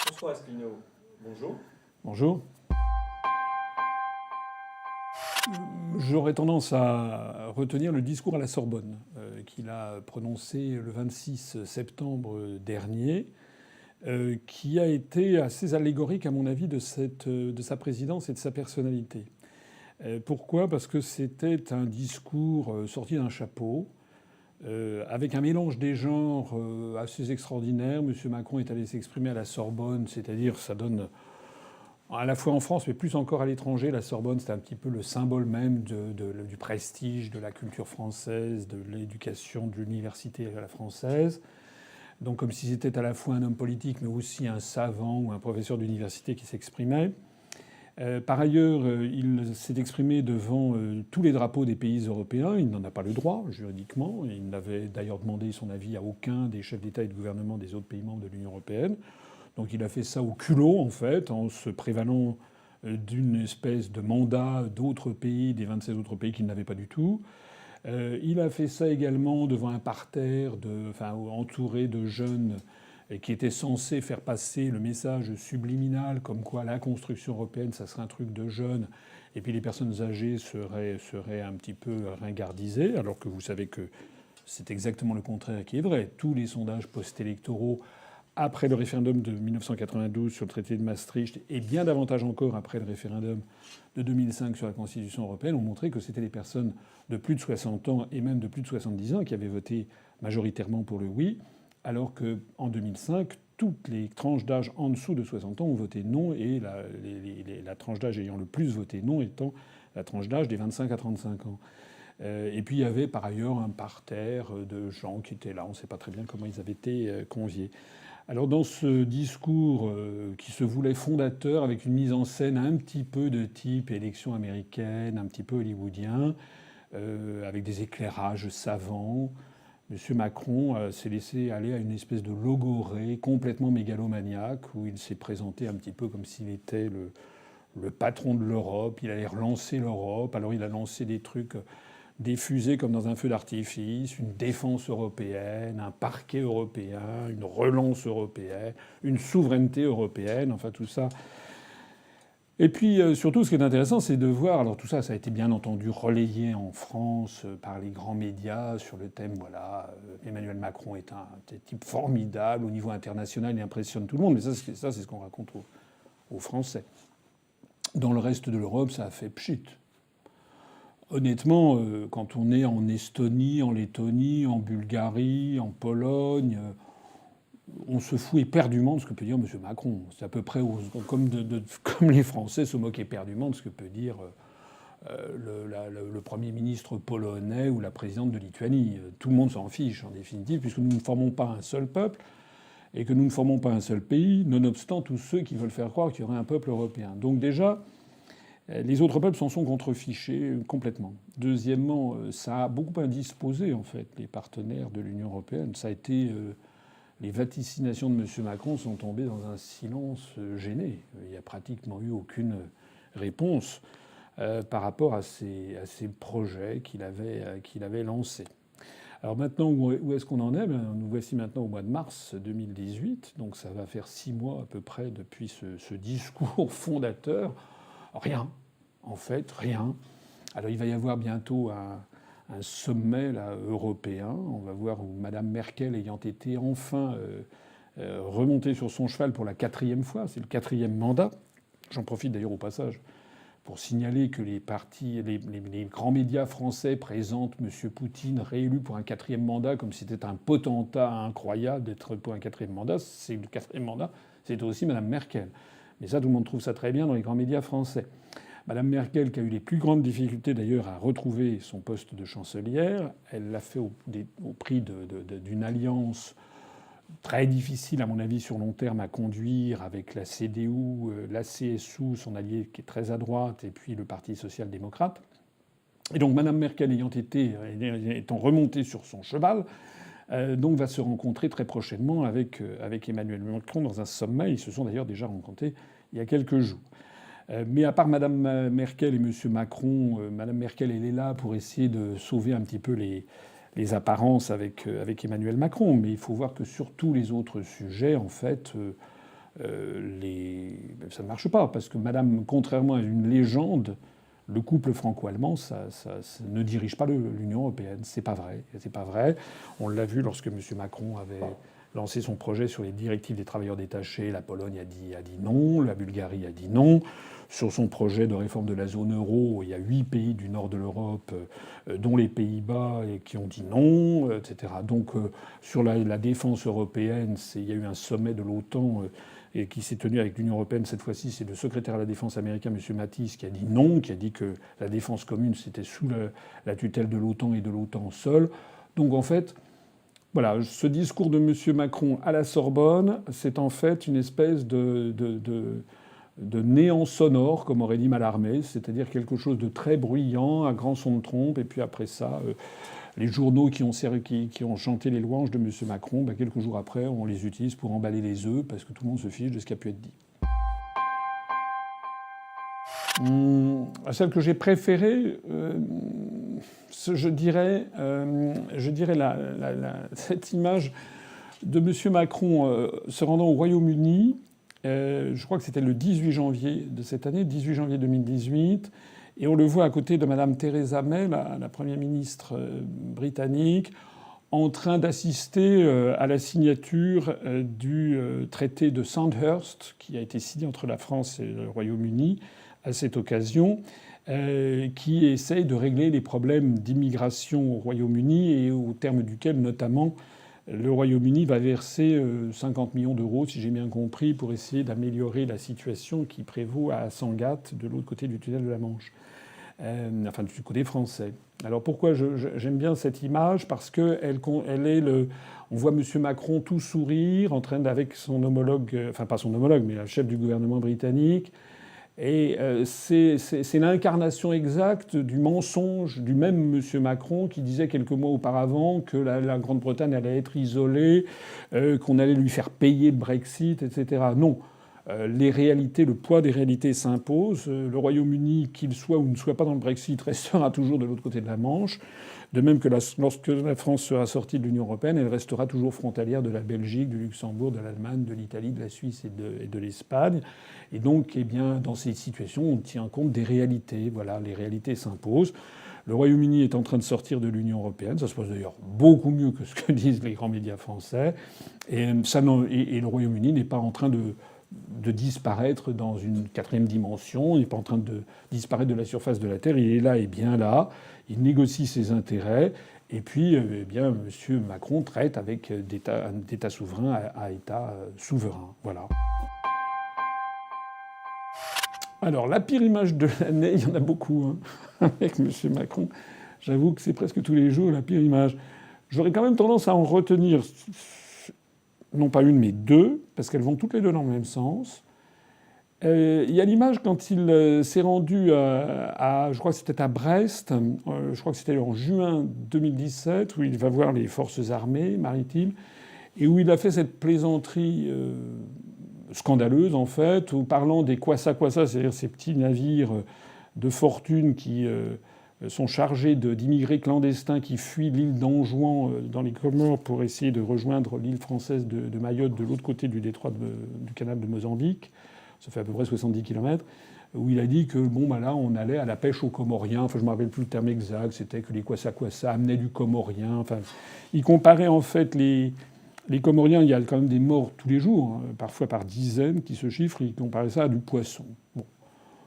François Asselineau, bonjour. Bonjour. J'aurais tendance à retenir le discours à la Sorbonne qu'il a prononcé le 26 septembre dernier, qui a été assez allégorique à mon avis de sa présidence et de sa personnalité. Pourquoi ? Parce que c'était un discours sorti d'un chapeau, avec un mélange des genres assez extraordinaire. Monsieur Macron est allé s'exprimer à la Sorbonne, c'est-à-dire ça donne à la fois en France, mais plus encore à l'étranger. La Sorbonne, c'est un petit peu le symbole même du prestige de la culture française, de l'éducation, de l'université à la française. Donc comme si c'était à la fois un homme politique, mais aussi un savant ou un professeur d'université qui s'exprimait. Par ailleurs, il s'est exprimé devant tous les drapeaux des pays européens. Il n'en a pas le droit, juridiquement. Il n'avait d'ailleurs demandé son avis à aucun des chefs d'État et de gouvernement des autres pays membres de l'Union européenne. Donc il a fait ça au culot, en fait, en se prévalant d'une espèce de mandat d'autres pays, des 27 autres pays qu'il n'avait pas du tout. Il a fait ça également devant un parterre, entouré de jeunes qui étaient censés faire passer le message subliminal comme quoi la construction européenne, ça serait un truc de jeunes, et puis les personnes âgées seraient un petit peu ringardisées, alors que vous savez que c'est exactement le contraire qui est vrai. Tous les sondages post-électoraux après le référendum de 1992 sur le traité de Maastricht, et bien davantage encore après le référendum de 2005 sur la Constitution européenne, ont montré que c'était les personnes de plus de 60 ans et même de plus de 70 ans qui avaient voté majoritairement pour le oui, alors qu'en 2005, toutes les tranches d'âge en dessous de 60 ans ont voté non, et la tranche d'âge ayant le plus voté non étant la tranche d'âge des 25 à 35 ans. Et puis il y avait par ailleurs un parterre de gens qui étaient là. On ne sait pas très bien comment ils avaient été conviés. Alors dans ce discours qui se voulait fondateur, avec une mise en scène un petit peu de type élection américaine, un petit peu hollywoodien, avec des éclairages savants, M. Macron s'est laissé aller à une espèce de logorrhée complètement mégalomaniaque, où il s'est présenté un petit peu comme s'il était le patron de l'Europe. Il allait relancer l'Europe. Alors il a lancé des trucs, des fusées comme dans un feu d'artifice, une défense européenne, un parquet européen, une relance européenne, une souveraineté européenne, enfin tout ça. Et puis surtout, ce qui est intéressant, c'est de voir. Alors tout ça, ça a été bien entendu relayé en France par les grands médias sur le thème. Voilà, Emmanuel Macron est un type formidable au niveau international, il impressionne tout le monde. Mais ça c'est ce qu'on raconte aux Français. Dans le reste de l'Europe, ça a fait pchit. Honnêtement, quand on est en Estonie, en Lettonie, en Bulgarie, en Pologne, on se fout éperdument de ce que peut dire M. Macron. C'est à peu près comme les Français se moquent éperdument de ce que peut dire le Premier ministre polonais ou la présidente de Lituanie. Tout le monde s'en fiche, en définitive, puisque nous ne formons pas un seul peuple et que nous ne formons pas un seul pays, nonobstant tous ceux qui veulent faire croire qu'il y aurait un peuple européen. Donc déjà, les autres peuples s'en sont contrefichés complètement. Deuxièmement, ça a beaucoup indisposé, en fait, les partenaires de l'Union européenne. Ça a été... les vaticinations de M. Macron sont tombées dans un silence gêné. Il n'y a pratiquement eu aucune réponse par rapport à ces projets qu'il avait lancés. Alors maintenant, où est-ce qu'on en est ? Nous voici maintenant au mois de mars 2018. Donc ça va faire 6 mois à peu près depuis ce discours fondateur. Rien. En fait, rien. Alors il va y avoir bientôt un sommet là, européen. On va voir où Mme Merkel, ayant été enfin remontée sur son cheval pour la 4e fois, c'est le 4e mandat. J'en profite d'ailleurs au passage pour signaler que les grands médias français présentent M. Poutine réélu pour un 4e mandat comme si c'était un potentat incroyable d'être pour un 4e mandat. C'est le 4e mandat, c'est aussi Mme Merkel. Mais ça, tout le monde trouve ça très bien dans les grands médias français. Mme Merkel, qui a eu les plus grandes difficultés d'ailleurs à retrouver son poste de chancelière, elle l'a fait au prix d'une alliance très difficile, à mon avis, sur long terme à conduire avec la CDU, la CSU, son allié qui est très à droite, et puis le Parti social-démocrate. Et donc Mme Merkel étant remontée sur son cheval, donc va se rencontrer très prochainement avec Emmanuel Macron dans un sommet. Ils se sont d'ailleurs déjà rencontrés il y a quelques jours. Mais à part Mme Merkel et M. Macron, Mme Merkel, elle est là pour essayer de sauver un petit peu les apparences avec Emmanuel Macron. Mais il faut voir que sur tous les autres sujets, en fait, ça ne marche pas, parce que madame, contrairement à une légende, le couple franco-allemand, ça ne dirige pas l'Union européenne. C'est pas vrai. C'est pas vrai. On l'a vu lorsque M. Macron avait lancé son projet sur les directives des travailleurs détachés. La Pologne a dit non, la Bulgarie a dit non. Sur son projet de réforme de la zone euro, il y a 8 pays du nord de l'Europe, dont les Pays-Bas, qui ont dit non, etc. Donc sur la défense européenne, il y a eu un sommet de l'OTAN et qui s'est tenu avec l'Union européenne cette fois-ci. C'est le secrétaire à la défense américain, M. Mattis, qui a dit non, qui a dit que la défense commune, c'était sous la tutelle de l'OTAN et de l'OTAN seul. Donc en fait, voilà, ce discours de M. Macron à la Sorbonne, c'est en fait une espèce de néant sonore, comme aurait dit Mallarmé, c'est-à-dire quelque chose de très bruyant, à grand son de trompe, et puis après ça, les journaux qui ont chanté les louanges de M. Macron, quelques jours après, on les utilise pour emballer les œufs, parce que tout le monde se fiche de ce qui a pu être dit. Celle que j'ai préférée, je dirais cette image de M. Macron se rendant au Royaume-Uni. Je crois que c'était le 18 janvier de cette année, 18 janvier 2018. Et on le voit à côté de Mme Theresa May, la Première ministre britannique, en train d'assister à la signature du traité de Sandhurst, qui a été signé entre la France et le Royaume-Uni à cette occasion, qui essaye de régler les problèmes d'immigration au Royaume-Uni et au terme duquel, notamment, le Royaume-Uni va verser 50 millions d'euros, si j'ai bien compris, pour essayer d'améliorer la situation qui prévaut à Sangatte, de l'autre côté du tunnel de la Manche. Enfin, du côté français. Alors pourquoi j'aime bien cette image? Parce que elle est on voit M. Macron tout sourire, en train avec son homologue, enfin pas son homologue, mais le chef du gouvernement britannique. Et c'est l'incarnation exacte du mensonge du même M. Macron qui disait quelques mois auparavant que la Grande-Bretagne allait être isolée, qu'on allait lui faire payer le Brexit, etc. Non. Les réalités, le poids des réalités s'impose. Le Royaume-Uni, qu'il soit ou ne soit pas dans le Brexit, restera toujours de l'autre côté de la Manche. De même que lorsque la France sera sortie de l'Union européenne, elle restera toujours frontalière de la Belgique, du Luxembourg, de l'Allemagne, de l'Italie, de la Suisse et de l'Espagne. Et donc, eh bien, dans ces situations, on tient compte des réalités. Voilà, les réalités s'imposent. Le Royaume-Uni est en train de sortir de l'Union européenne. Ça se passe d'ailleurs beaucoup mieux que ce que disent les grands médias français. Et le Royaume-Uni n'est pas en train de disparaître dans une quatrième dimension. Il n'est pas en train de disparaître de la surface de la Terre. Il est là et bien là. Il négocie ses intérêts. Et puis, eh bien, M. Macron traite avec d'État souverain à État souverain. Voilà. Alors, la pire image de l'année, il y en a beaucoup, hein, avec M. Macron. J'avoue que c'est presque tous les jours la pire image. J'aurais quand même tendance à en retenir non pas une, mais deux, parce qu'elles vont toutes les deux dans le même sens. Il y a l'image quand il s'est rendu je crois que c'était à Brest, je crois que c'était en juin 2017, où il va voir les forces armées maritimes, et où il a fait cette plaisanterie scandaleuse, en fait, où parlant des kwassa, c'est-à-dire ces petits navires de fortune qui sont chargés d'immigrés clandestins qui fuient l'île d'Anjouan dans les Comores pour essayer de rejoindre l'île française de Mayotte de l'autre côté du détroit du canal de Mozambique. Ça fait à peu près 70 km. Où il a dit que là, on allait à la pêche aux Comoriens. Enfin, je ne me rappelle plus le terme exact. C'était que les kwassa amenaient du Comorien. Enfin, il comparait en fait les Comoriens. Il y a quand même des morts tous les jours, hein, parfois par dizaines qui se chiffrent. Il comparait ça à du poisson. Bon.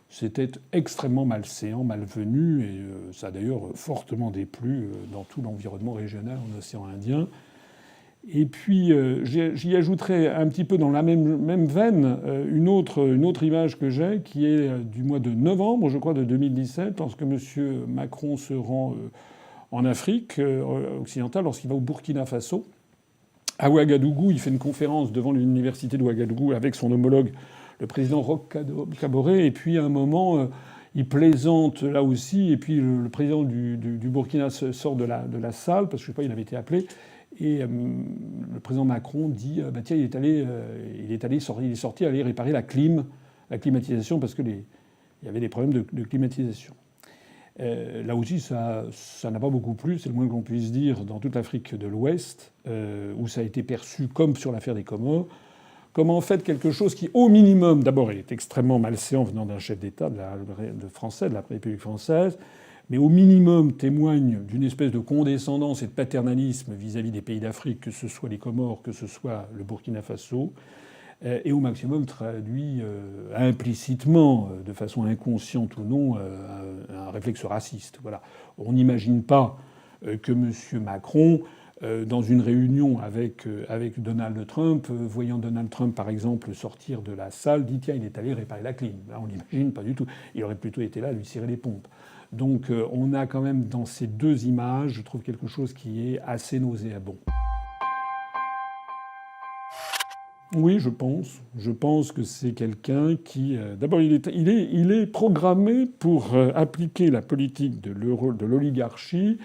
C'était extrêmement malséant, malvenu, et ça a d'ailleurs fortement déplu dans tout l'environnement régional en océan Indien. Et puis j'y ajouterai un petit peu dans la même veine une autre image que j'ai, qui est du mois de novembre, je crois, de 2017, lorsque M. Macron se rend en Afrique occidentale, lorsqu'il va au Burkina Faso. À Ouagadougou, il fait une conférence devant l'université de Ouagadougou avec son homologue, le président Roch Kaboré, et puis à un moment, il plaisante là aussi, et puis le président du Burkina sort de la salle, parce que je sais pas, il avait été appelé, et le président Macron dit tiens, il est sorti aller réparer la climatisation, parce que il y avait des problèmes de climatisation. Là aussi, ça n'a pas beaucoup plu, c'est le moins qu'on puisse dire, dans toute l'Afrique de l'Ouest, où ça a été perçu comme sur l'affaire des Comores, comme en fait quelque chose qui, au minimum, d'abord est extrêmement malséant venant d'un chef d'État de la République française, mais au minimum témoigne d'une espèce de condescendance et de paternalisme vis-à-vis des pays d'Afrique, que ce soit les Comores, que ce soit le Burkina Faso, et au maximum traduit implicitement, de façon inconsciente ou non, un réflexe raciste. Voilà. On n'imagine pas que M. Macron, dans une réunion avec Donald Trump, voyant Donald Trump par exemple sortir de la salle, dit tiens, il est allé réparer la clim. Là, on l'imagine pas du tout. Il aurait plutôt été là à lui cirer les pompes. Donc on a quand même dans ces deux images, je trouve quelque chose qui est assez nauséabond. Oui, je pense. Je pense que c'est quelqu'un qui... D'abord, il est programmé pour appliquer la politique de l'oligarchie,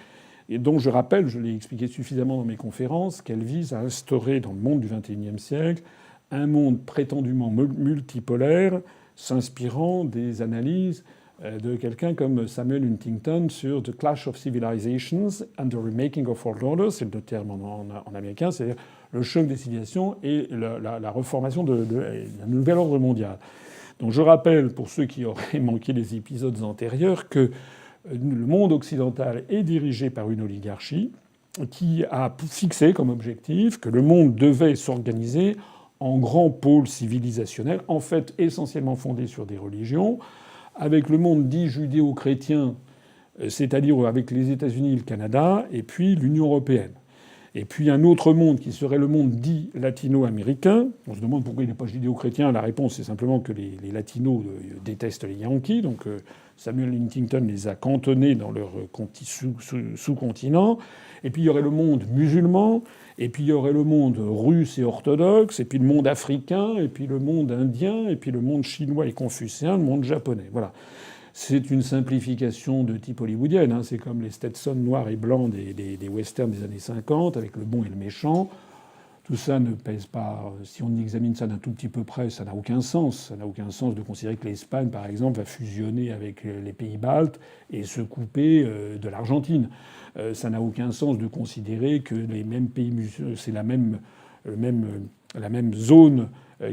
et dont je rappelle, je l'ai expliqué suffisamment dans mes conférences, qu'elle vise à instaurer dans le monde du XXIe siècle un monde prétendument multipolaire, s'inspirant des analyses de quelqu'un comme Samuel Huntington sur The Clash of Civilizations and the Remaking of World Order, c'est le terme en américain, c'est-à-dire le choc des civilisations et la reformation d'un nouvel ordre mondial. Donc je rappelle, pour ceux qui auraient manqué les épisodes antérieurs, que le monde occidental est dirigé par une oligarchie qui a fixé comme objectif que le monde devait s'organiser en grands pôles civilisationnels, en fait essentiellement fondés sur des religions, avec le monde dit judéo-chrétien, c'est-à-dire avec les États-Unis, le Canada, et puis l'Union européenne. Et puis un autre monde qui serait le monde dit latino-américain. On se demande pourquoi il n'est pas judéo-chrétien. La réponse, c'est simplement que les latinos détestent les Yankees. Donc Samuel Huntington les a cantonnés dans leur sous-continent. Et puis il y aurait le monde musulman, et puis il y aurait le monde russe et orthodoxe, et puis le monde africain, et puis le monde indien, et puis le monde chinois et confucéen, le monde japonais. Voilà. C'est une simplification de type hollywoodienne. C'est comme les Stetson noirs et blancs des westerns des années 50, avec le bon et le méchant. Tout ça ne pèse pas. Si on examine ça d'un tout petit peu près, ça n'a aucun sens. Ça n'a aucun sens de considérer que l'Espagne, par exemple, va fusionner avec les pays baltes et se couper de l'Argentine. Ça n'a aucun sens de considérer que les mêmes pays, c'est la même zone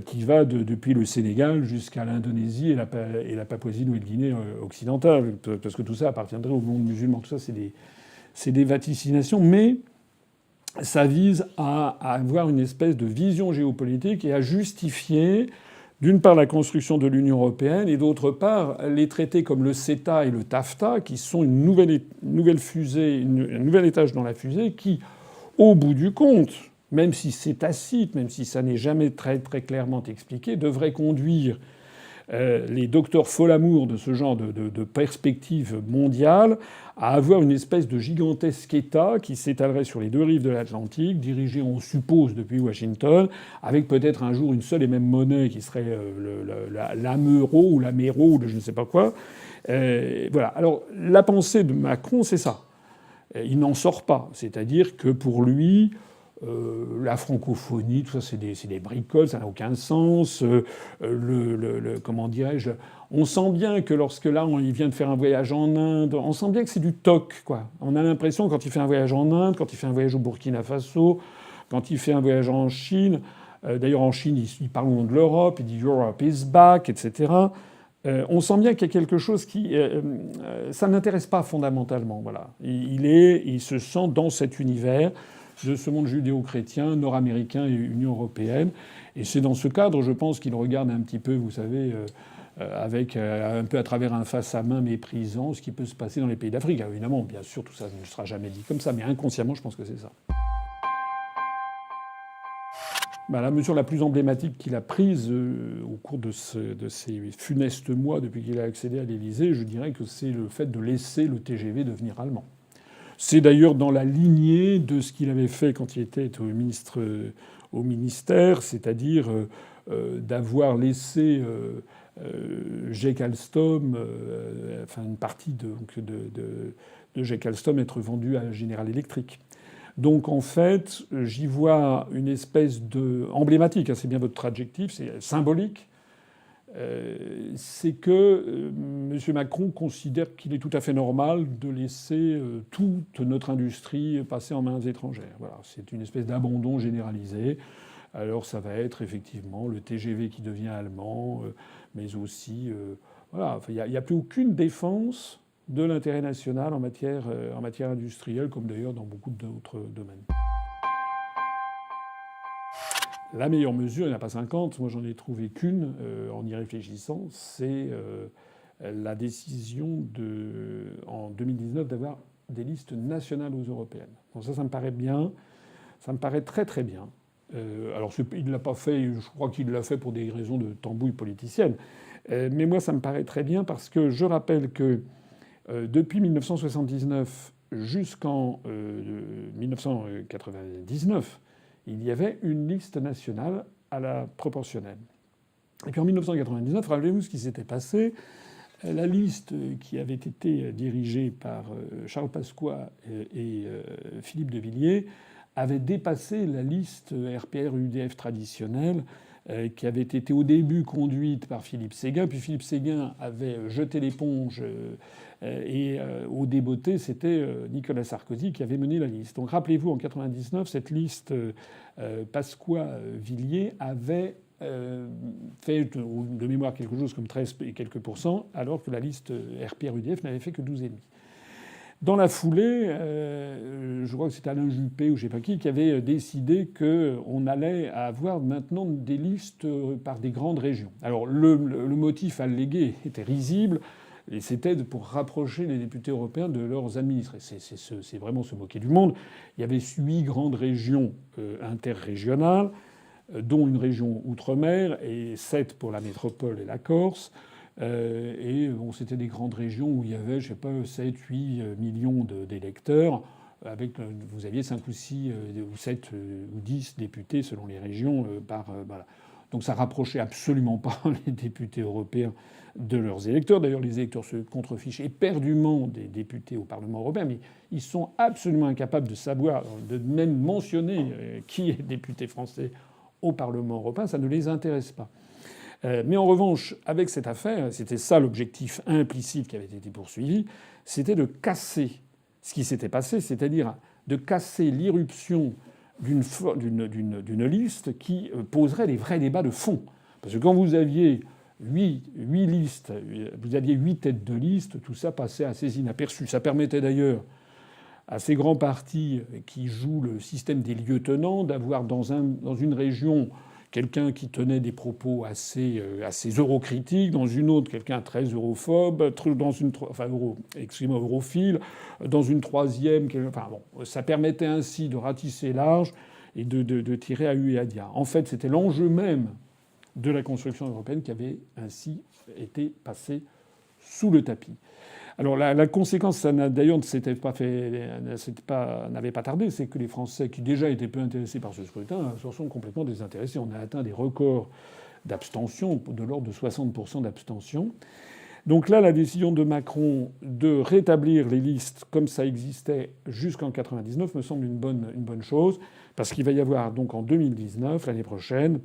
qui va depuis le Sénégal jusqu'à l'Indonésie et la Papouasie-Nouvelle-Guinée occidentale, parce que tout ça appartiendrait au monde musulman. Tout ça, c'est des vaticinations, mais ça vise à avoir une espèce de vision géopolitique et à justifier, d'une part, la construction de l'Union européenne et d'autre part, les traités comme le CETA et le TAFTA, qui sont une nouvelle fusée, un nouvel étage dans la fusée qui, au bout du compte, même si c'est tacite, même si ça n'est jamais très, très clairement expliqué, devrait conduire les docteurs Folamour de ce genre de perspective mondiale à avoir une espèce de gigantesque État qui s'étalerait sur les deux rives de l'Atlantique, dirigé, on suppose, depuis Washington, avec peut-être un jour une seule et même monnaie qui serait l'AMeuro ou l'Amero ou je ne sais pas quoi. Voilà. Alors la pensée de Macron, c'est ça. Il n'en sort pas. C'est-à-dire que pour lui... la francophonie, tout ça, c'est des bricoles, ça n'a aucun sens. Comment dirais-je, on sent bien que lorsque là, il vient de faire un voyage en Inde, on sent bien que c'est du toc, quoi. On a l'impression, quand il fait un voyage en Inde, quand il fait un voyage au Burkina Faso, quand il fait un voyage en Chine, d'ailleurs en Chine, il parle au nom de l'Europe, il dit Europe is back, etc. On sent bien qu'il y a quelque chose qui... ça n'intéresse pas fondamentalement, voilà. Il se sent dans cet univers de ce monde judéo-chrétien, nord-américain et Union européenne. Et c'est dans ce cadre, je pense, qu'il regarde un petit peu, vous savez, avec un peu à travers un face à main méprisant ce qui peut se passer dans les pays d'Afrique. Alors, évidemment, bien sûr, tout ça ne sera jamais dit comme ça, mais inconsciemment, je pense que c'est ça. La mesure la plus emblématique qu'il a prise au cours de ces funestes mois depuis qu'il a accédé à l'Élysée, je dirais que c'est le fait de laisser le TGV devenir allemand. C'est d'ailleurs dans la lignée de ce qu'il avait fait quand il était au ministère, c'est-à-dire d'avoir laissé GEC Alstom, enfin une partie de GEC Alstom être vendue à General Electric. Donc en fait, j'y vois une espèce de emblématique, c'est bien votre adjectif, c'est symbolique. C'est que M. Macron considère qu'il est tout à fait normal de laisser toute notre industrie passer en mains étrangères. Voilà, c'est une espèce d'abandon généralisé. Alors ça va être effectivement le TGV qui devient allemand, mais aussi... voilà, enfin, il n'y a plus aucune défense de l'intérêt national en matière industrielle, comme d'ailleurs dans beaucoup d'autres domaines. La meilleure mesure, il n'y en a pas 50, moi j'en ai trouvé qu'une en y réfléchissant, c'est la décision en 2019 d'avoir des listes nationales aux européennes. Donc ça me paraît bien, ça me paraît très très bien. Alors il ne l'a pas fait, je crois qu'il l'a fait pour des raisons de tambouille politicienne. Mais moi ça me paraît très bien parce que je rappelle que depuis 1979 jusqu'en 1999, il y avait une liste nationale à la proportionnelle. Et puis en 1999, rappelez-vous ce qui s'était passé. La liste qui avait été dirigée par Charles Pasqua et Philippe de Villiers avait dépassé la liste RPR-UDF traditionnelle qui avait été au début conduite par Philippe Séguin. Puis Philippe Séguin avait jeté l'éponge et au débeauté, c'était Nicolas Sarkozy qui avait mené la liste. Donc rappelez-vous, en 1999, cette liste Pasqua-Villiers avait fait de mémoire quelque chose comme 13 et quelques %, alors que la liste RPR-UDF n'avait fait que 12,5%. Dans la foulée, je crois que c'était Alain Juppé ou je ne sais pas qui avait décidé qu'on allait avoir maintenant des listes par des grandes régions. Alors le motif allégué était risible, et c'était pour rapprocher les députés européens de leurs administrés. C'est vraiment se moquer du monde. Il y avait 8 grandes régions interrégionales, dont une région outre-mer, et 7 pour la métropole et la Corse. Et bon, c'était des grandes régions où il y avait, je sais pas, 7, 8 millions d'électeurs. Vous aviez 5 ou 6 ou 7 ou 10 députés selon les régions voilà. Donc ça rapprochait absolument pas les députés européens de leurs électeurs. D'ailleurs, les électeurs se contrefichent éperdument des députés au Parlement européen, mais ils sont absolument incapables de savoir, de même mentionner qui est député français au Parlement européen. Ça ne les intéresse pas. Mais en revanche, avec cette affaire, c'était ça l'objectif implicite qui avait été poursuivi, c'était de casser ce qui s'était passé, c'est-à-dire de casser l'irruption d'une liste qui poserait les vrais débats de fond. Parce que quand vous aviez 8 listes, vous aviez 8 têtes de liste, tout ça passait assez inaperçu. Ça permettait d'ailleurs à ces grands partis qui jouent le système des lieutenants d'avoir dans une région quelqu'un qui tenait des propos assez eurocritiques, dans une autre quelqu'un très europhobe, europhile, dans une troisième, enfin bon, ça permettait ainsi de ratisser large et de tirer à hu et à dia. En fait, c'était l'enjeu même de la construction européenne qui avait ainsi été passé sous le tapis. Alors la conséquence, ça d'ailleurs n'avait pas tardé, c'est que les Français, qui déjà étaient peu intéressés par ce scrutin, s'en sont complètement désintéressés. On a atteint des records d'abstention, de l'ordre de 60% d'abstention. Donc là, la décision de Macron de rétablir les listes comme ça existait jusqu'en 1999 me semble une bonne chose, parce qu'il va y avoir donc en 2019, l'année prochaine,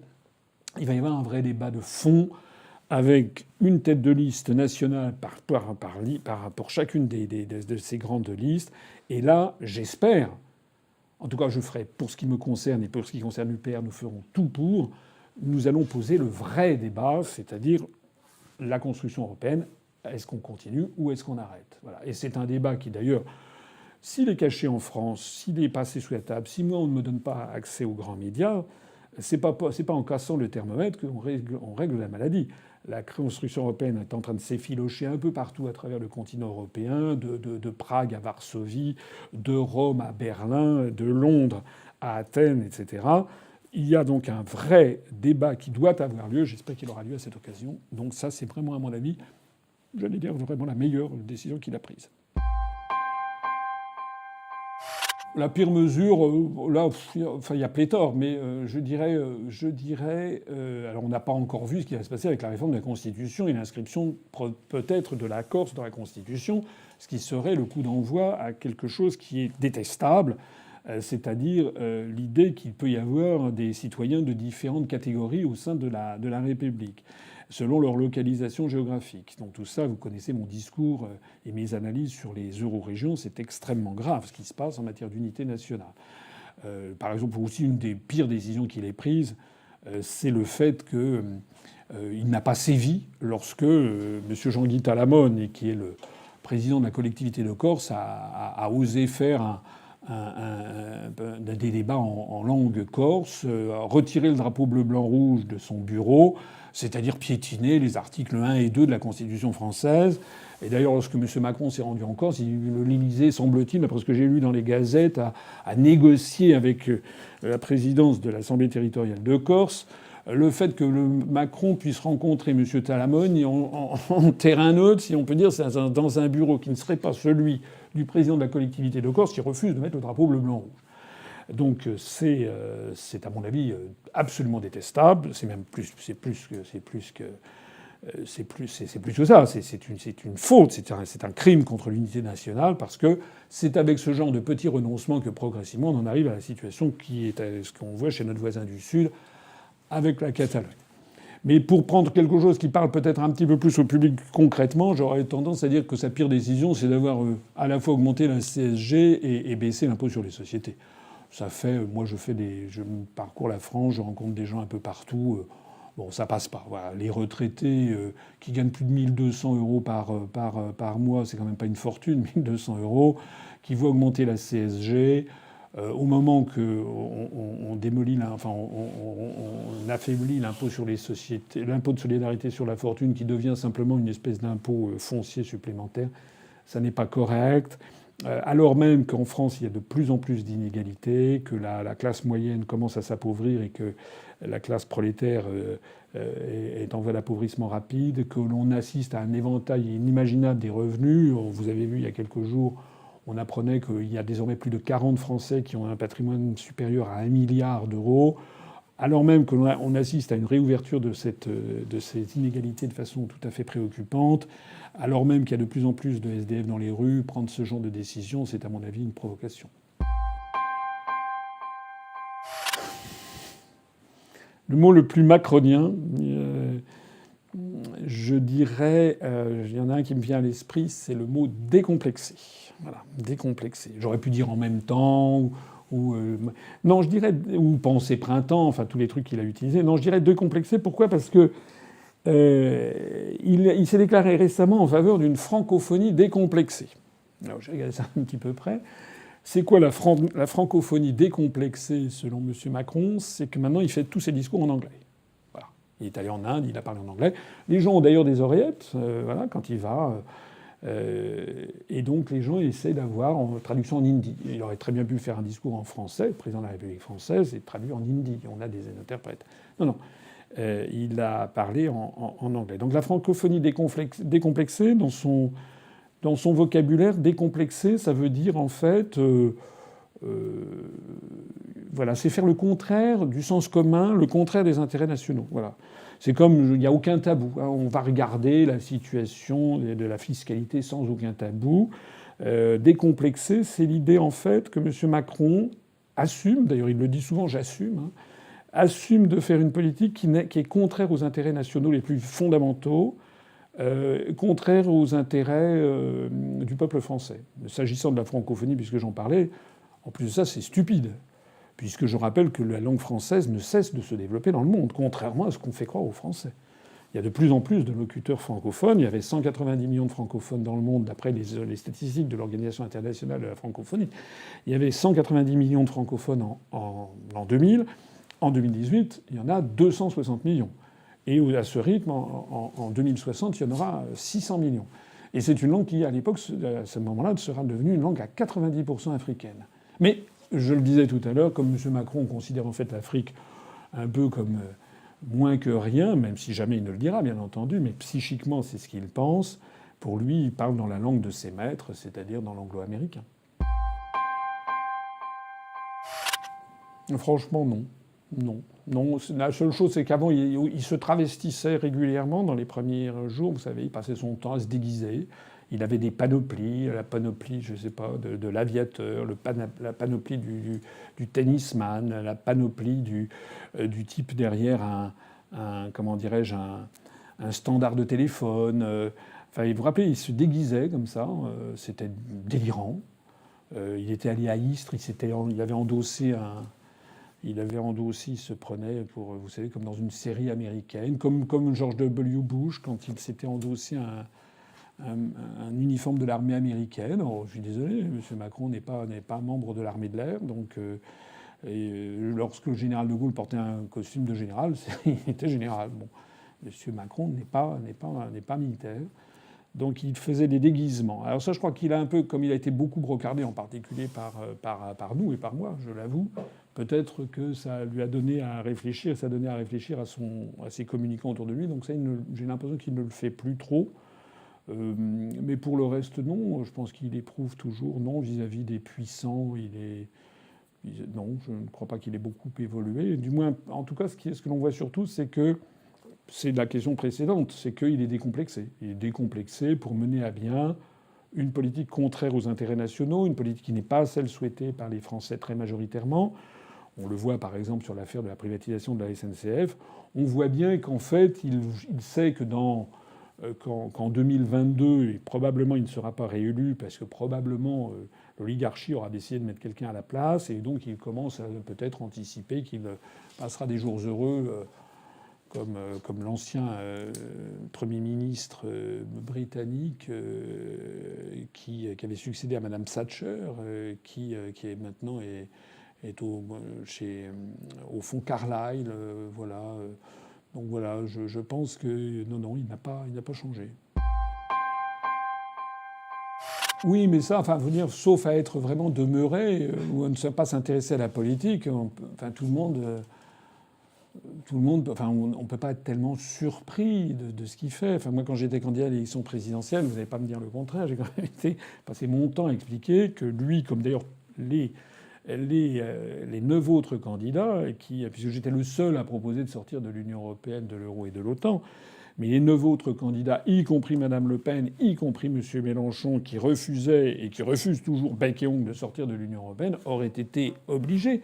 il va y avoir un vrai débat de fond avec une tête de liste nationale pour chacune de ces grandes listes. Et là, j'espère, en tout cas je ferai, pour ce qui me concerne et pour ce qui concerne l'UPR, nous ferons tout pour, nous allons poser le vrai débat, c'est-à-dire la construction européenne. Est-ce qu'on continue ou est-ce qu'on arrête ? Voilà. Et c'est un débat qui d'ailleurs, s'il est caché en France, s'il est passé sous la table, si moi on ne me donne pas accès aux grands médias, c'est pas en cassant le thermomètre qu'on règle la maladie. La construction européenne est en train de s'effilocher un peu partout à travers le continent européen, de Prague à Varsovie, de Rome à Berlin, de Londres à Athènes, etc. Il y a donc un vrai débat qui doit avoir lieu. J'espère qu'il aura lieu à cette occasion. Donc ça, c'est vraiment, à mon avis, j'allais dire vraiment la meilleure décision qu'il a prise. La pire mesure, là, enfin, il y a pléthore, mais je dirais, alors on n'a pas encore vu ce qui va se passer avec la réforme de la Constitution et l'inscription peut-être de la Corse dans la Constitution, ce qui serait le coup d'envoi à quelque chose qui est détestable, c'est-à-dire l'idée qu'il peut y avoir des citoyens de différentes catégories au sein de la République, selon leur localisation géographique. Donc tout ça, vous connaissez mon discours et mes analyses sur les eurorégions, c'est extrêmement grave ce qui se passe en matière d'unité nationale. Par exemple, aussi une des pires décisions qu'il ait prises, c'est le fait qu'il n'a pas sévi lorsque M. Jean-Guy Talamone, qui est le président de la collectivité de Corse, a osé faire des débats en langue corse, retirer le drapeau bleu-blanc-rouge de son bureau, c'est-à-dire piétiner les articles 1 et 2 de la Constitution française. Et d'ailleurs, lorsque M. Macron s'est rendu en Corse, l'Élysée, semble-t-il, d'après ce que j'ai lu dans les gazettes, a négocié avec la présidence de l'Assemblée territoriale de Corse le fait que Macron puisse rencontrer M. Talamone en terrain neutre, si on peut dire, dans un bureau qui ne serait pas celui du président de la collectivité de Corse, qui refuse de mettre le drapeau bleu-blanc-rouge. Donc c'est à mon avis absolument détestable. C'est même plus que ça. C'est une faute. C'est un crime contre l'unité nationale parce que c'est avec ce genre de petits renoncements que progressivement on en arrive à la situation qui est ce qu'on voit chez notre voisin du Sud avec la Catalogne. Mais pour prendre quelque chose qui parle peut-être un petit peu plus au public concrètement, j'aurais tendance à dire que sa pire décision, c'est d'avoir à la fois augmenté la CSG et baissé l'impôt sur les sociétés. Ça fait, moi je parcours la France, je rencontre des gens un peu partout. Bon, ça passe pas. Voilà. Les retraités qui gagnent plus de 1 200 euros par mois, c'est quand même pas une fortune, 1 200 euros, qui voient augmenter la CSG. Au moment qu'on démolit, on affaiblit l'impôt sur les sociétés, l'impôt de solidarité sur la fortune, qui devient simplement une espèce d'impôt foncier supplémentaire, ça n'est pas correct. Alors même qu'en France, il y a de plus en plus d'inégalités, que la classe moyenne commence à s'appauvrir et que la classe prolétaire est en voie d'appauvrissement rapide, que l'on assiste à un éventail inimaginable des revenus. Vous avez vu il y a quelques jours, on apprenait qu'il y a désormais plus de 40 Français qui ont un patrimoine supérieur à 1 milliard d'euros, alors même qu'on assiste à une réouverture de ces inégalités de façon tout à fait préoccupante, alors même qu'il y a de plus en plus de SDF dans les rues. Prendre ce genre de décision, c'est à mon avis une provocation. Le mot le plus macronien, je dirais, il y en a un qui me vient à l'esprit, c'est le mot décomplexé. Voilà, décomplexé. J'aurais pu dire en même temps, non, je dirais, ou penser printemps, enfin tous les trucs qu'il a utilisés. Non, je dirais décomplexé. Pourquoi ? Parce que il s'est déclaré récemment en faveur d'une francophonie décomplexée. Alors j'ai regardé ça un petit peu près. C'est quoi la francophonie décomplexée selon M. Macron ? C'est que maintenant il fait tous ses discours en anglais. Voilà. Il est allé en Inde, il a parlé en anglais. Les gens ont d'ailleurs des oreillettes, voilà, quand il va. Et donc les gens essaient d'avoir en traduction en hindi. Il aurait très bien pu faire un discours en français, le président de la République française, et traduit en hindi. On a des interprètes. Non. Il a parlé en anglais. Donc la francophonie décomplexée, dans son vocabulaire, décomplexé, ça veut dire en fait, voilà, c'est faire le contraire du sens commun, le contraire des intérêts nationaux. Voilà. C'est comme il n'y a aucun tabou. Hein. On va regarder la situation de la fiscalité sans aucun tabou. Décomplexé, c'est l'idée en fait que M. Macron assume, d'ailleurs il le dit souvent, j'assume, hein, assume de faire une politique qui est contraire aux intérêts nationaux les plus fondamentaux, contraire aux intérêts du peuple français. S'agissant de la francophonie, puisque j'en parlais, en plus de ça, c'est stupide, puisque je rappelle que la langue française ne cesse de se développer dans le monde, contrairement à ce qu'on fait croire aux Français. Il y a de plus en plus de locuteurs francophones. Il y avait 190 millions de francophones dans le monde, d'après les statistiques de l'Organisation internationale de la francophonie. Il y avait 190 millions de francophones en 2000. En 2018, il y en a 260 millions. Et à ce rythme, en 2060, il y en aura 600 millions. Et c'est une langue qui, à l'époque, à ce moment-là, sera devenue une langue à 90% africaine. Mais, je le disais tout à l'heure, comme M. Macron considère en fait l'Afrique un peu comme moins que rien, même si jamais il ne le dira, bien entendu, mais psychiquement, c'est ce qu'il pense. Pour lui, il parle dans la langue de ses maîtres, c'est-à-dire dans l'anglo-américain. Franchement, non. Non. La seule chose, c'est qu'avant, il se travestissait régulièrement dans les premiers jours. Vous savez, il passait son temps à se déguiser. Il avait des panoplies, la panoplie, je sais pas, de l'aviateur, la panoplie du tennisman, la panoplie du type derrière comment dirais-je, un standard de téléphone. Enfin, vous vous rappelez, il se déguisait comme ça. C'était délirant. Il était allé à Istres, il avait endossé il se prenait pour, vous savez, comme dans une série américaine, comme George W. Bush quand il s'était endossé un uniforme de l'armée américaine. Alors, je suis désolé, M. Macron n'est pas membre de l'armée de l'air, donc lorsque le général de Gaulle portait un costume de général, il était général. Bon, M. Macron n'est pas militaire. Donc il faisait des déguisements. Alors ça, je crois qu'il a un peu, comme il a été beaucoup brocardé, en particulier par nous et par moi, je l'avoue, peut-être que ça lui a donné à réfléchir, ça a donné à réfléchir à ses communicants autour de lui. Donc ça, j'ai l'impression qu'il ne le fait plus trop. Mais pour le reste, non. Je pense qu'il éprouve toujours non vis-à-vis des puissants. Non, je ne crois pas qu'il ait beaucoup évolué. Du moins, en tout cas, ce que l'on voit surtout, c'est que c'est la question précédente, c'est qu'il est décomplexé. Il est décomplexé pour mener à bien une politique contraire aux intérêts nationaux, une politique qui n'est pas celle souhaitée par les Français très majoritairement. On le voit par exemple sur l'affaire de la privatisation de la SNCF. On voit bien qu'en fait, il sait que qu'en 2022, et probablement il ne sera pas réélu parce que probablement l'oligarchie aura décidé de mettre quelqu'un à la place, et donc il commence à peut-être anticiper qu'il passera des jours heureux comme l'ancien Premier ministre britannique qui avait succédé à Madame Thatcher, qui est maintenant est au fond Carlyle, voilà. Donc voilà, je pense que non, il n'a pas changé. Oui, mais ça, enfin, vous dire, sauf à être vraiment demeuré ou à ne pas s'intéresser à la politique, enfin, tout le monde, enfin, on ne peut pas être tellement surpris de ce qu'il fait. Enfin, moi, quand j'étais candidat à l'élection présidentielle, vous n'allez pas me dire le contraire. J'ai quand même passé mon temps à expliquer que lui, comme d'ailleurs les 9 autres candidats, puisque j'étais le seul à proposer de sortir de l'Union européenne, de l'euro et de l'OTAN, mais les 9 autres candidats, y compris Madame Le Pen, y compris M. Mélenchon, qui refusaient et qui refusent toujours bec et ongle de sortir de l'Union européenne, auraient été obligés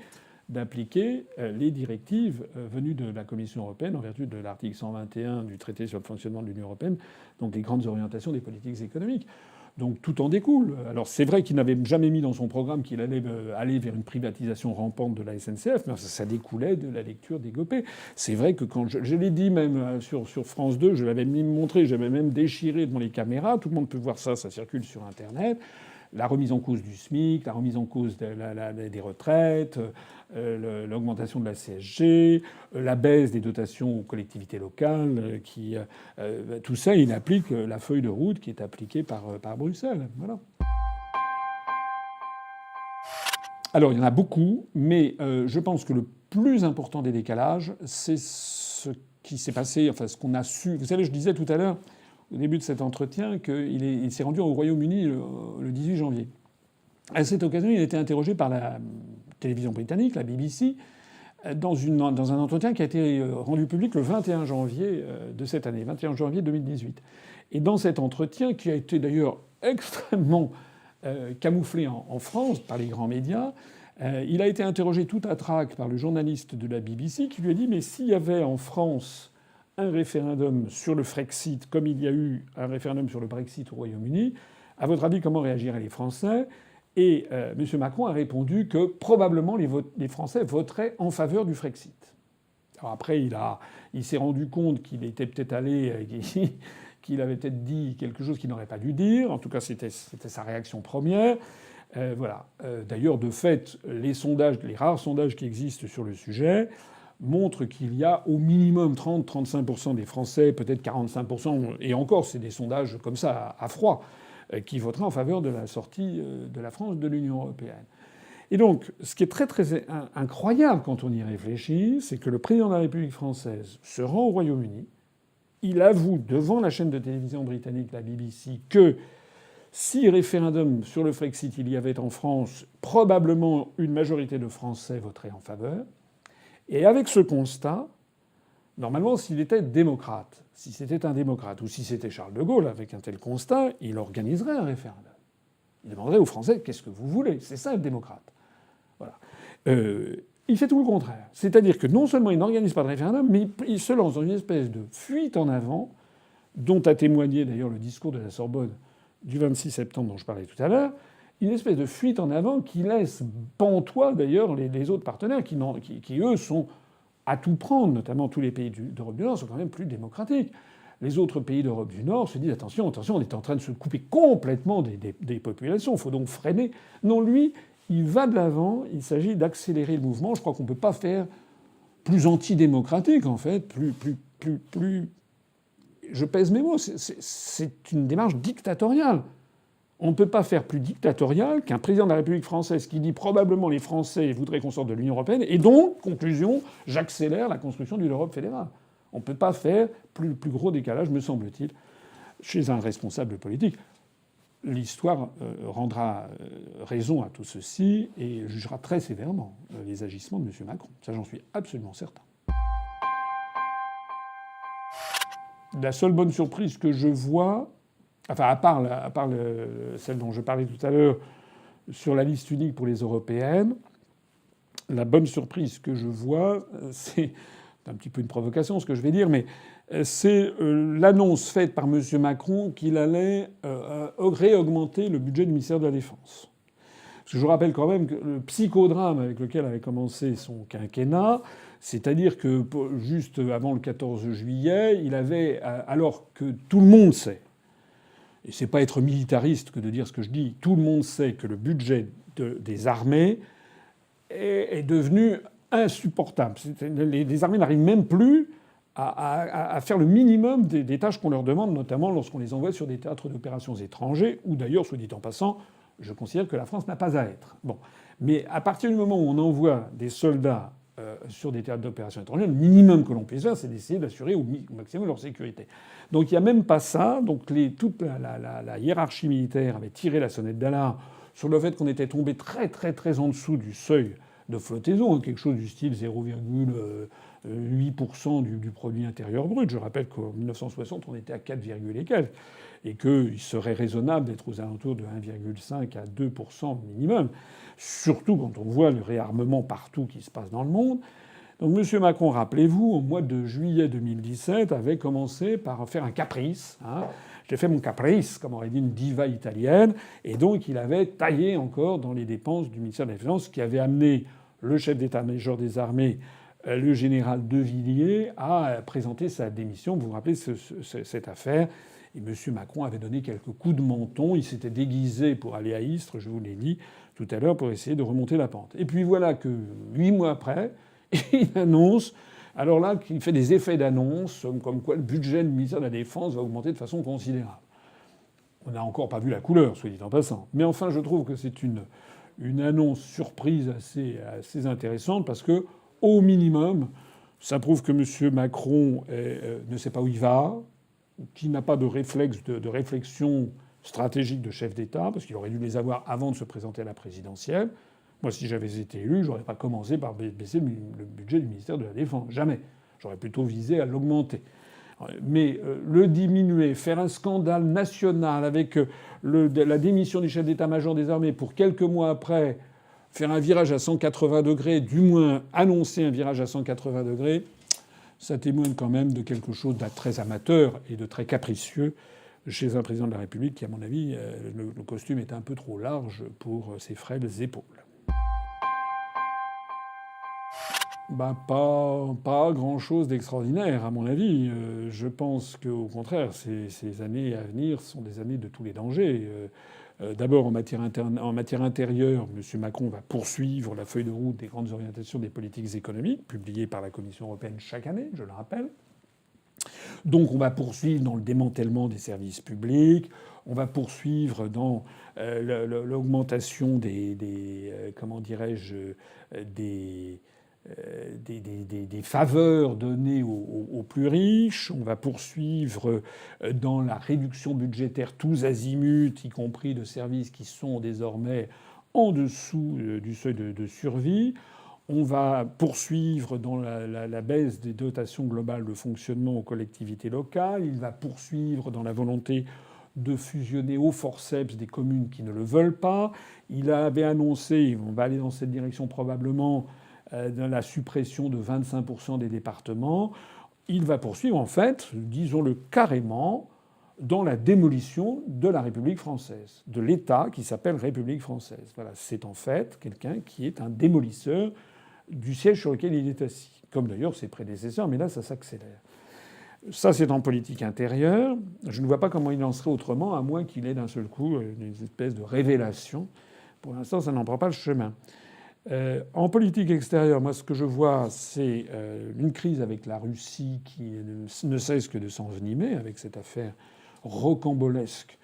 d'appliquer les directives venues de la Commission européenne en vertu de l'article 121 du traité sur le fonctionnement de l'Union européenne, donc les grandes orientations des politiques économiques. Donc tout en découle. Alors c'est vrai qu'il n'avait jamais mis dans son programme qu'il allait aller vers une privatisation rampante de la SNCF, mais ça découlait de la lecture des Gopé. C'est vrai que quand je l'ai dit même sur France 2, je l'avais même montré, j'avais même déchiré devant les caméras, tout le monde peut voir ça, ça circule sur Internet. La remise en cause du SMIC, la remise en cause des retraites, l'augmentation de la CSG, la baisse des dotations aux collectivités locales, tout ça, il applique la feuille de route qui est appliquée par Bruxelles. Voilà. Alors, il y en a beaucoup, mais je pense que le plus important des décalages, c'est ce qui s'est passé, enfin ce qu'on a su. Vous savez, je disais tout à l'heure, au début de cet entretien, qu'il s'est rendu au Royaume-Uni le 18 janvier. À cette occasion, il a été interrogé par la télévision britannique, la BBC, dans un entretien qui a été rendu public le 21 janvier de cette année, 21 janvier 2018. Et dans cet entretien, qui a été d'ailleurs extrêmement camouflé en France par les grands médias, il a été interrogé tout à trac par le journaliste de la BBC qui lui a dit « Mais s'il y avait en France un référendum sur le Frexit, comme il y a eu un référendum sur le Brexit au Royaume-Uni, à votre avis, comment réagiraient les Français ?» Et M. Macron a répondu que probablement les Français voteraient en faveur du Frexit. Alors après, il s'est rendu compte qu'il était peut-être allé, qu'il avait peut-être dit quelque chose qu'il n'aurait pas dû dire. En tout cas, c'était sa réaction première. Voilà. D'ailleurs, de fait, les rares sondages qui existent sur le sujet montrent qu'il y a au minimum 30-35% des Français, peut-être 45%, et encore, c'est des sondages comme ça, à froid, qui voteraient en faveur de la sortie de la France de l'Union européenne. Et donc, ce qui est très très incroyable quand on y réfléchit, c'est que le président de la République française se rend au Royaume-Uni, il avoue devant la chaîne de télévision britannique, la BBC, que si référendum sur le Frexit il y avait en France, probablement une majorité de Français voteraient en faveur. Et avec ce constat, normalement, s'il était démocrate, si c'était un démocrate, ou si c'était Charles de Gaulle avec un tel constat, il organiserait un référendum. Il demanderait aux Français « qu'est-ce que vous voulez ?» C'est ça, être démocrate. Voilà. Il fait tout le contraire. C'est-à-dire que non seulement il n'organise pas de référendum, mais il se lance dans une espèce de fuite en avant, dont a témoigné d'ailleurs le discours de la Sorbonne du 26 septembre dont je parlais tout à l'heure. une espèce de fuite en avant qui laisse pantois d'ailleurs les autres partenaires qui, eux, sont à tout prendre, notamment tous les pays d'Europe du Nord, sont quand même plus démocratiques. Les autres pays d'Europe du Nord se disent attention, attention, on est en train de se couper complètement des populations, il faut donc freiner. Non, lui, il va de l'avant, il s'agit d'accélérer le mouvement. Je crois qu'on ne peut pas faire plus antidémocratique, en fait, plus. Je pèse mes mots, c'est une démarche dictatoriale. On ne peut pas faire plus dictatorial qu'un président de la République française qui dit probablement les Français voudraient qu'on sorte de l'Union européenne et donc, conclusion, j'accélère la construction d'une Europe fédérale. On ne peut pas faire plus gros décalage, me semble-t-il, chez un responsable politique. L'histoire rendra raison à tout ceci et jugera très sévèrement les agissements de M. Macron. Ça, j'en suis absolument certain. La seule bonne surprise que je vois, enfin à part celle dont je parlais tout à l'heure sur la liste unique pour les européennes, la bonne surprise que je vois, c'est un petit peu une provocation ce que je vais dire, mais c'est l'annonce faite par M. Macron qu'il allait réaugmenter le budget du ministère de la Défense. Parce que je vous rappelle quand même que le psychodrame avec lequel avait commencé son quinquennat, c'est-à-dire que juste avant le 14 juillet, il avait, alors que tout le monde sait, et c'est pas être militariste que de dire ce que je dis, tout le monde sait que le budget des armées est devenu insupportable. Les armées n'arrivent même plus à faire le minimum des tâches qu'on leur demande, notamment lorsqu'on les envoie sur des théâtres d'opérations étrangers, où d'ailleurs, soit dit en passant, je considère que la France n'a pas à être. Bon. Mais à partir du moment où on envoie des soldats sur des théâtres d'opérations étrangères, le minimum que l'on puisse faire, c'est d'essayer d'assurer au maximum leur sécurité. Donc il n'y a même pas ça. Donc toute la hiérarchie militaire avait tiré la sonnette d'alarme sur le fait qu'on était tombé très très très en dessous du seuil de flottaison, quelque chose du style 0,8% du produit intérieur brut. Je rappelle qu'en 1960, on était à 4, et quelques, et qu'il serait raisonnable d'être aux alentours de 1,5 à 2% minimum, surtout quand on voit le réarmement partout qui se passe dans le monde. Donc M. Macron, rappelez-vous, au mois de juillet 2017, avait commencé par faire un caprice. J'ai fait mon caprice, comme aurait dit une diva italienne, et donc il avait taillé encore dans les dépenses du ministère de la Défense, ce qui avait amené le chef d'état-major des armées, le général De Villiers, à présenter sa démission. Vous vous rappelez cette affaire. Et M. Macron avait donné quelques coups de menton. Il s'était déguisé pour aller à Istres, je vous l'ai dit tout à l'heure, pour essayer de remonter la pente. Et puis voilà que 8 mois après, il annonce, alors là, qu'il fait des effets d'annonce, comme quoi le budget du ministère de la Défense va augmenter de façon considérable. On n'a encore pas vu la couleur, soit dit en passant. Mais enfin, je trouve que c'est une annonce surprise assez intéressante parce que, au minimum, ça prouve que M. Macron ne sait pas où il va, qu'il n'a pas de réflexe de réflexion stratégique de chef d'État, parce qu'il aurait dû les avoir avant de se présenter à la présidentielle. Moi, si j'avais été élu, j'aurais pas commencé par baisser le budget du ministère de la Défense. Jamais. J'aurais plutôt visé à l'augmenter. Mais le diminuer, faire un scandale national avec la démission du chef d'état-major des armées pour quelques mois après faire un virage à 180 degrés, du moins annoncer un virage à 180 degrés, ça témoigne quand même de quelque chose de très amateur et de très capricieux chez un président de la République qui, à mon avis, le costume est un peu trop large pour ses frêles épaules. Pas grand-chose d'extraordinaire, à mon avis. Je pense qu'au contraire, ces années à venir sont des années de tous les dangers. D'abord, en matière intérieure, M. Macron va poursuivre la feuille de route des grandes orientations des politiques économiques, publiée par la Commission européenne chaque année, je le rappelle. Donc on va poursuivre dans le démantèlement des services publics, on va poursuivre dans l'augmentation des faveurs données aux plus riches. On va poursuivre dans la réduction budgétaire tous azimuts, y compris de services qui sont désormais en dessous du seuil de survie. On va poursuivre dans la baisse des dotations globales de fonctionnement aux collectivités locales. Il va poursuivre dans la volonté de fusionner au forceps des communes qui ne le veulent pas. Il avait annoncé, on va aller dans cette direction probablement, de la suppression de 25% des départements. Il va poursuivre, en fait, disons-le carrément, dans la démolition de la République française, de l'État qui s'appelle République française. Voilà, c'est en fait quelqu'un qui est un démolisseur du siège sur lequel il est assis, comme d'ailleurs ses prédécesseurs, mais là, ça s'accélère. Ça, c'est en politique intérieure. Je ne vois pas comment il en serait autrement, à moins qu'il ait d'un seul coup une espèce de révélation. Pour l'instant, ça n'en prend pas le chemin. En politique extérieure, moi, ce que je vois, c'est une crise avec la Russie qui ne cesse que de s'envenimer avec cette affaire rocambolesque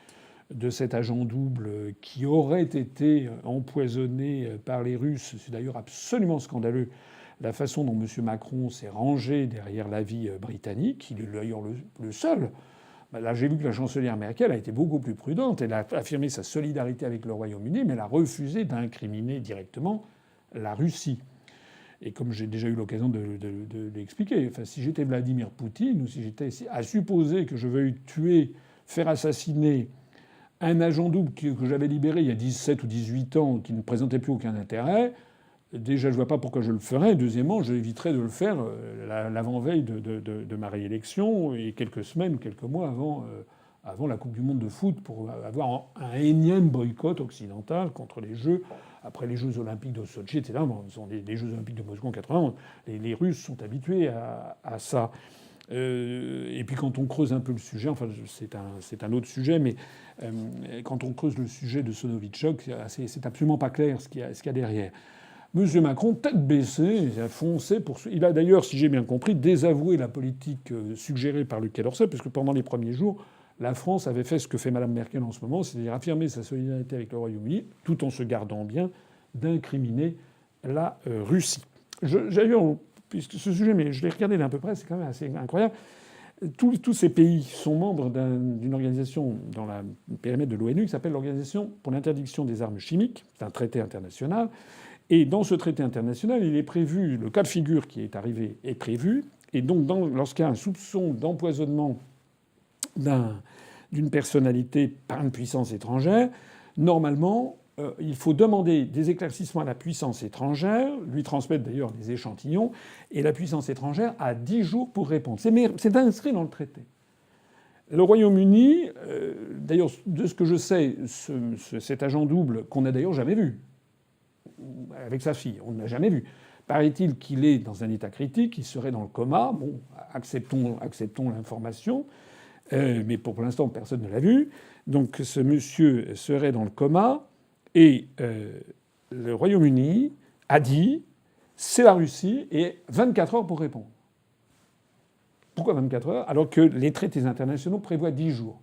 de cet agent double qui aurait été empoisonné par les Russes. C'est d'ailleurs absolument scandaleux la façon dont M. Macron s'est rangé derrière l'avis britannique. Il est d'ailleurs le seul. Là, j'ai vu que la chancelière Merkel a été beaucoup plus prudente. Elle a affirmé sa solidarité avec le Royaume-Uni, mais elle a refusé d'incriminer directement la Russie. Et comme j'ai déjà eu l'occasion de l'expliquer, enfin, si j'étais Vladimir Poutine ou si j'étais à supposer que je veuille tuer, faire assassiner un agent double que j'avais libéré il y a 17 ou 18 ans, qui ne présentait plus aucun intérêt, déjà, je ne vois pas pourquoi je le ferais. Deuxièmement, j'éviterais de le faire l'avant-veille de ma réélection et quelques semaines ou quelques mois avant la Coupe du Monde de foot pour avoir un énième boycott occidental contre les Jeux. Après les Jeux Olympiques de Sotchi, etc. Bon, ce sont les Jeux Olympiques de Moscou en 91. Les Russes sont habitués à ça. Et puis quand on creuse un peu le sujet, enfin c'est un autre sujet, mais quand on creuse le sujet de ce Novichok, c'est absolument pas clair ce qu'il y a derrière. M. Macron, tête baissée, il a foncé pour... Il a d'ailleurs, si j'ai bien compris, désavoué la politique suggérée par le Quai d'Orsay, parce que pendant les premiers jours, la France avait fait ce que fait Mme Merkel en ce moment, c'est-à-dire affirmer sa solidarité avec le Royaume-Uni, tout en se gardant bien d'incriminer la Russie. Puisque ce sujet, mais je l'ai regardé d'un peu près, c'est quand même assez incroyable. Tous ces pays sont membres d'une organisation dans le périmètre de l'ONU qui s'appelle l'Organisation pour l'interdiction des armes chimiques. C'est un traité international. Et dans ce traité international, il est prévu, le cas de figure qui est arrivé est prévu. Et donc, lorsqu'il y a un soupçon d'empoisonnement d'une personnalité par une puissance étrangère, normalement, il faut demander des éclaircissements à la puissance étrangère, lui transmettre d'ailleurs des échantillons, et la puissance étrangère a 10 jours pour répondre. C'est inscrit dans le traité. Le Royaume-Uni, d'ailleurs, de ce que je sais, cet agent double, qu'on n'a d'ailleurs jamais vu, avec sa fille, on ne l'a jamais vu. Paraît-il qu'il est dans un état critique, il serait dans le coma. Bon, acceptons l'information, mais pour l'instant, personne ne l'a vu. Donc ce monsieur serait dans le coma, et le Royaume-Uni a dit c'est la Russie, et 24 heures pour répondre. Pourquoi 24 heures alors que les traités internationaux prévoient 10 jours?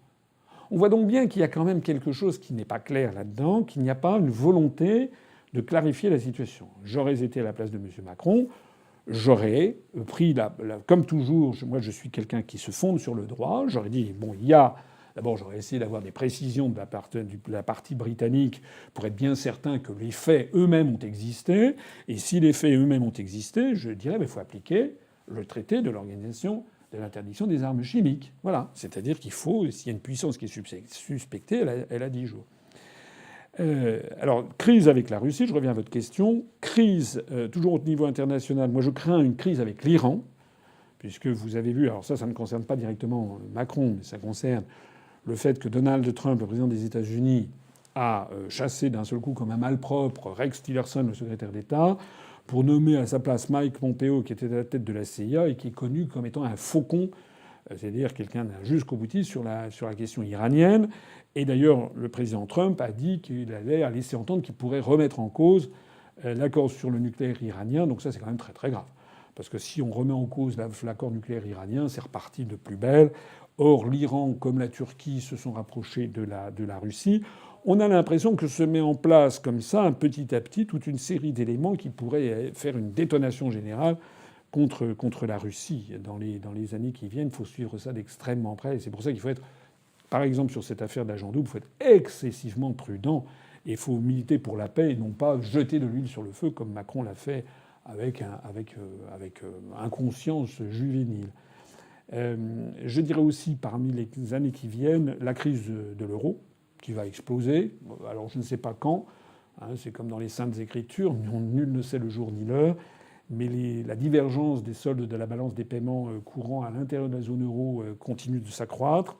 On voit donc bien qu'il y a quand même quelque chose qui n'est pas clair là-dedans, qu'il n'y a pas une volonté de clarifier la situation. J'aurais été à la place de M. Macron, j'aurais pris comme toujours, moi je suis quelqu'un qui se fonde sur le droit, j'aurais dit, bon, d'abord j'aurais essayé d'avoir des précisions de la partie britannique pour être bien certain que les faits eux-mêmes ont existé, et si les faits eux-mêmes ont existé, je dirais, il faut appliquer le traité de l'Organisation de l'interdiction des armes chimiques. Voilà. C'est-à-dire qu'il faut, s'il y a une puissance qui est suspectée, elle a 10 jours. Alors, crise avec la Russie, je reviens à votre question. Crise, toujours au niveau international. Moi, je crains une crise avec l'Iran, puisque vous avez vu, alors ça ne concerne pas directement Macron, mais ça concerne le fait que Donald Trump, le président des États-Unis, a chassé d'un seul coup comme un malpropre Rex Tillerson, le secrétaire d'État, pour nommer à sa place Mike Pompeo, qui était à la tête de la CIA et qui est connu comme étant un faucon, c'est-à-dire quelqu'un d'un jusqu'au boutiste sur la question iranienne. Et d'ailleurs, le président Trump a dit qu'il allait laisser entendre qu'il pourrait remettre en cause l'accord sur le nucléaire iranien. Donc ça, c'est quand même très très grave. Parce que si on remet en cause l'accord nucléaire iranien, c'est reparti de plus belle. Or, l'Iran, comme la Turquie, se sont rapprochés de la Russie. On a l'impression que se met en place comme ça, petit à petit, toute une série d'éléments qui pourraient faire une détonation générale contre la Russie dans les années qui viennent. Il faut suivre ça d'extrêmement près. Et c'est pour ça qu'il faut être... Par exemple, sur cette affaire d'agent double, il faut être excessivement prudent et il faut militer pour la paix et non pas jeter de l'huile sur le feu comme Macron l'a fait avec inconscience juvénile. Je dirais aussi, parmi les années qui viennent, la crise de l'euro qui va exploser. Alors je ne sais pas quand, hein, c'est comme dans les Saintes Écritures, nul ne sait le jour ni l'heure, mais la divergence des soldes de la balance des paiements courants à l'intérieur de la zone euro continue de s'accroître.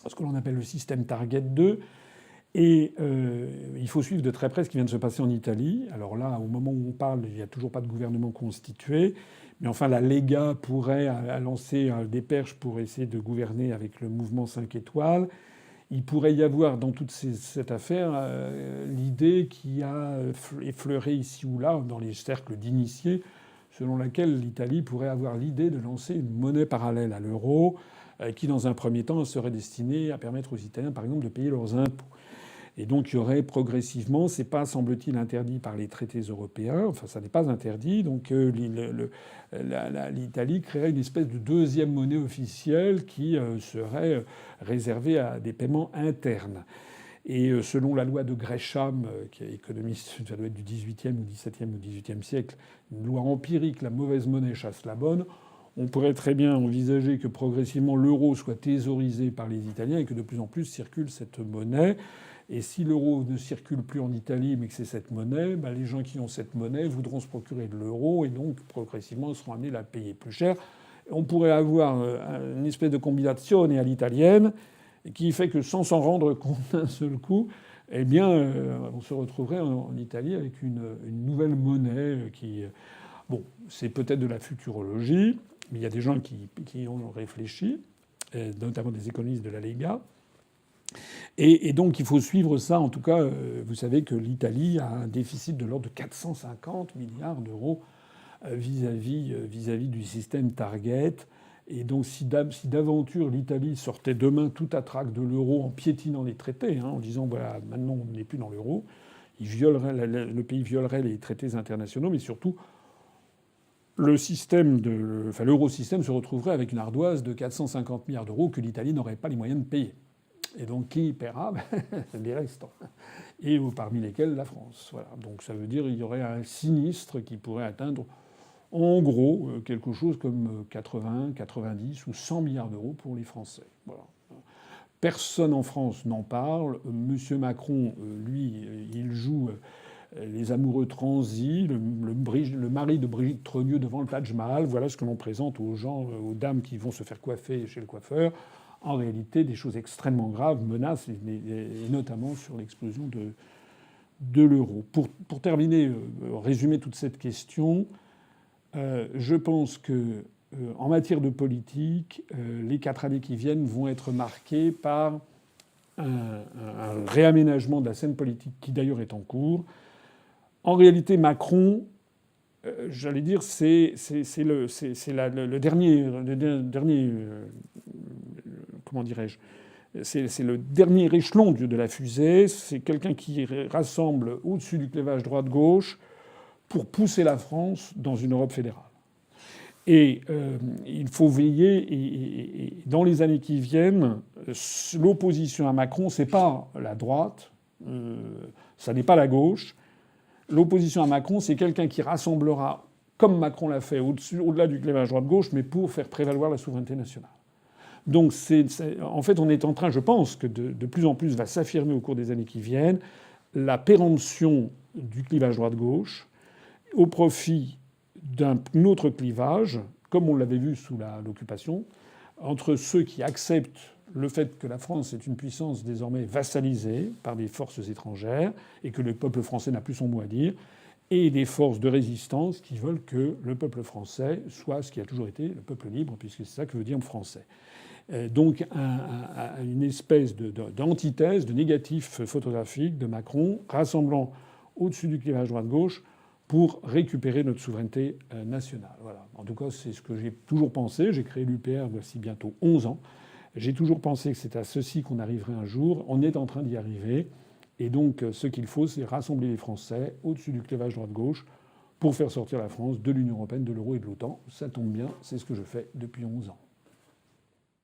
ce que l'on appelle le système Target 2. Et il faut suivre de très près ce qui vient de se passer en Italie. Alors là, au moment où on parle, il n'y a toujours pas de gouvernement constitué. Mais enfin, la Lega pourrait lancer des perches pour essayer de gouverner avec le mouvement 5 étoiles. Il pourrait y avoir dans toute cette affaire l'idée qui a effleuré ici ou là dans les cercles d'initiés, selon laquelle l'Italie pourrait avoir l'idée de lancer une monnaie parallèle à l'euro, qui dans un premier temps serait destinée à permettre aux Italiens, par exemple, de payer leurs impôts. Et donc il y aurait progressivement, c'est pas semble-t-il interdit par les traités européens, enfin ça n'est pas interdit, donc l'Italie créerait une espèce de deuxième monnaie officielle qui serait réservée à des paiements internes. Et selon la loi de Gresham, qui est économiste, ça doit être du XVIIIe ou XVIIe ou XVIIIe siècle, une loi empirique, la mauvaise monnaie chasse la bonne. On pourrait très bien envisager que progressivement l'euro soit thésaurisé par les Italiens et que de plus en plus circule cette monnaie. Et si l'euro ne circule plus en Italie, mais que c'est cette monnaie, les gens qui ont cette monnaie voudront se procurer de l'euro et donc progressivement seront amenés à la payer plus cher. On pourrait avoir une espèce de combinazione à l'italienne qui fait que sans s'en rendre compte d'un seul coup, eh bien, on se retrouverait en Italie avec une nouvelle monnaie qui... Bon, c'est peut-être de la futurologie, mais il y a des gens qui ont réfléchi, notamment des économistes de la Lega. Et donc il faut suivre ça. En tout cas, vous savez que l'Italie a un déficit de l'ordre de 450 milliards d'euros vis-à-vis du système Target. Et donc si d'aventure l'Italie sortait demain tout à trac de l'euro en piétinant les traités, en disant voilà, maintenant on n'est plus dans l'euro, le pays violerait les traités internationaux, mais surtout l'eurosystème se retrouverait avec une ardoise de 450 milliards d'euros que l'Italie n'aurait pas les moyens de payer. Et donc, qui paiera? Les restants. Et parmi lesquels la France. Voilà. Donc, ça veut dire qu'il y aurait un sinistre qui pourrait atteindre, en gros, quelque chose comme 80, 90 ou 100 milliards d'euros pour les Français. Voilà. Personne en France n'en parle. Monsieur Macron, lui, il joue les amoureux transis, le mari de Brigitte Trogneux devant le Taj Mahal. Voilà ce que l'on présente aux gens, aux dames qui vont se faire coiffer chez le coiffeur. En réalité, des choses extrêmement graves menacent, et notamment sur l'explosion de l'euro. Pour terminer, résumer toute cette question, je pense que en matière de politique, les 4 années qui viennent vont être marquées par un réaménagement de la scène politique qui d'ailleurs est en cours. En réalité, Macron, j'allais dire, c'est le dernier comment dirais-je, c'est le dernier échelon de la fusée. C'est quelqu'un qui rassemble au-dessus du clivage droite-gauche pour pousser la France dans une Europe fédérale. Et il faut veiller, et dans les années qui viennent, l'opposition à Macron, c'est pas la droite, ça n'est pas la gauche. L'opposition à Macron, c'est quelqu'un qui rassemblera, comme Macron l'a fait, au-delà du clivage droite-gauche, mais pour faire prévaloir la souveraineté nationale. Donc, en fait, on est en train, je pense, que de plus en plus va s'affirmer au cours des années qui viennent la péremption du clivage droite-gauche au profit d'un autre clivage, comme on l'avait vu sous l'occupation, entre ceux qui acceptent le fait que la France est une puissance désormais vassalisée par des forces étrangères et que le peuple français n'a plus son mot à dire, et des forces de résistance qui veulent que le peuple français soit ce qui a toujours été le peuple libre, puisque c'est ça que veut dire français. Donc une espèce d'antithèse, de négatif photographique de Macron, rassemblant au-dessus du clivage droite-gauche pour récupérer notre souveraineté nationale. Voilà. En tout cas, c'est ce que j'ai toujours pensé. J'ai créé l'UPR voici bientôt 11 ans. J'ai toujours pensé que c'est à ceci qu'on arriverait un jour. On est en train d'y arriver. Et donc, ce qu'il faut, c'est rassembler les Français au-dessus du clivage droite-gauche pour faire sortir la France de l'Union européenne, de l'euro et de l'OTAN. Ça tombe bien, c'est ce que je fais depuis 11 ans.